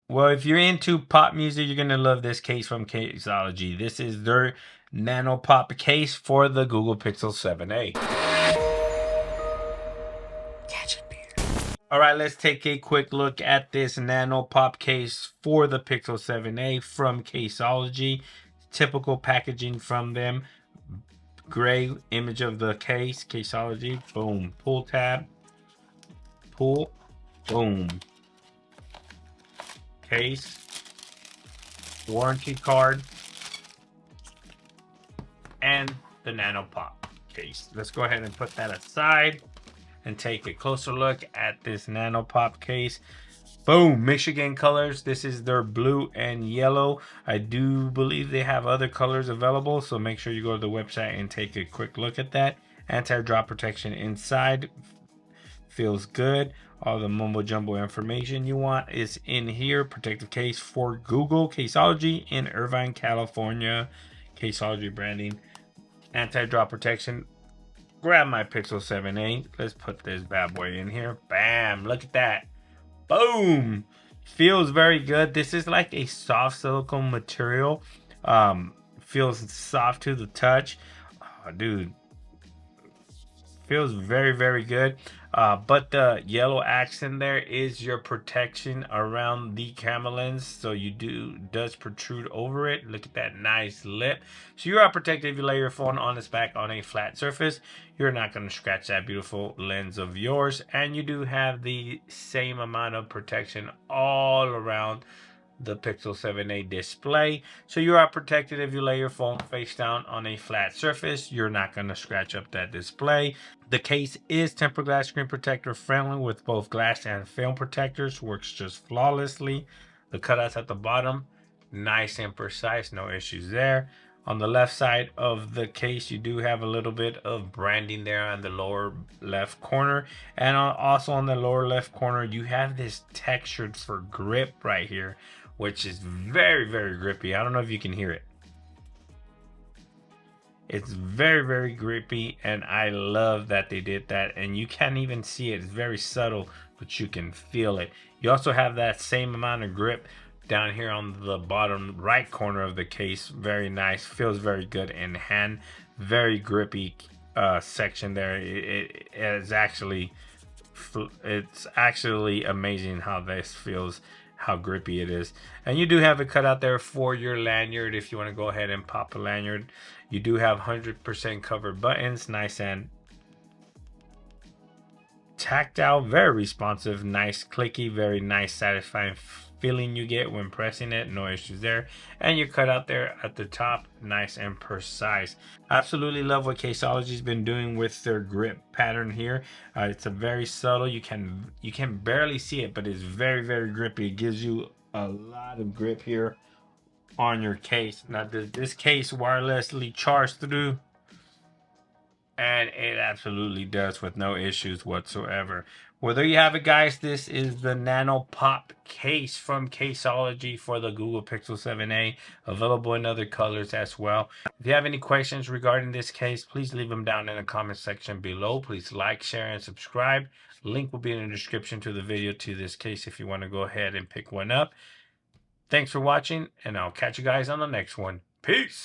Well, if you're into pop music, you're gonna love this case from Caseology. This is their Nano Pop case for the Google Pixel 7a. Catch it, beer. All right, let's take a quick look at this Nano Pop case for the Pixel 7a from Caseology. Typical packaging from them. Gray image of the case, Caseology. Boom. Pull tab. Pull. Boom. Case. Warranty card. And the Nano Pop case. Let's go ahead and put that aside and take a closer look at this Nano Pop case. Boom, Michigan colors. This is their blue and yellow. I do believe they have other colors available, so make sure you go to the website and take a quick look at that. Anti-drop protection inside. Feels good. All the mumbo jumbo information you want is in here. Protective case for Google Caseology in Irvine, California. Caseology branding. Anti-drop protection. Grab my Pixel 7a. Let's put this bad boy in here. Bam, look at that. Boom. Feels very good. This is like a soft silicone material. Feels soft to the touch. Oh, dude, feels very good. But the yellow accent there is your protection around the camera lens, so does protrude over it. Look at that nice lip. So you are protected if you lay your phone on its back on a flat surface. You're not going to scratch that beautiful lens of yours, and you do have the same amount of protection all around the Pixel 7a display. So you are protected if you lay your phone face down on a flat surface. You're not going to scratch up that display. The case is tempered glass screen protector friendly with both glass and film protectors. Works just flawlessly. The cutouts at the bottom, nice and precise, no issues there. On the left side of the case, you do have a little bit of branding there on the lower left corner. And also on the lower left corner, you have this textured for grip right here, which is very grippy. I don't know if you can hear it. It's very grippy, and I love that they did that. And you can't even see it. It's very subtle, but you can feel it. You also have that same amount of grip down here on the bottom right corner of the case. Very nice. Feels very good in hand. Very grippy section there. It's actually amazing how this feels, how grippy it is. And you do have it cut out there for your lanyard if you want to go ahead and pop a lanyard. You do have 100% covered buttons, nice and tactile, very responsive, nice clicky, very nice satisfying feeling you get when pressing it. No issues there. And you cut out there at the top, nice and precise. Absolutely love what Caseology's been doing with their grip pattern here. It's a very subtle, you can barely see it, but it's very grippy. It gives you a lot of grip here on your case. Now this case wirelessly charged through, and it absolutely does with no issues whatsoever. Well, there you have it, guys. This is the Nano Pop case from Caseology for the Google Pixel 7a, available in other colors as well. If you have any questions regarding this case, please leave them down in the comment section below. Please like, share, and subscribe. Link will be in the description to the video to this case if you want to go ahead and pick one up. Thanks for watching, and I'll catch you guys on the next one. Peace!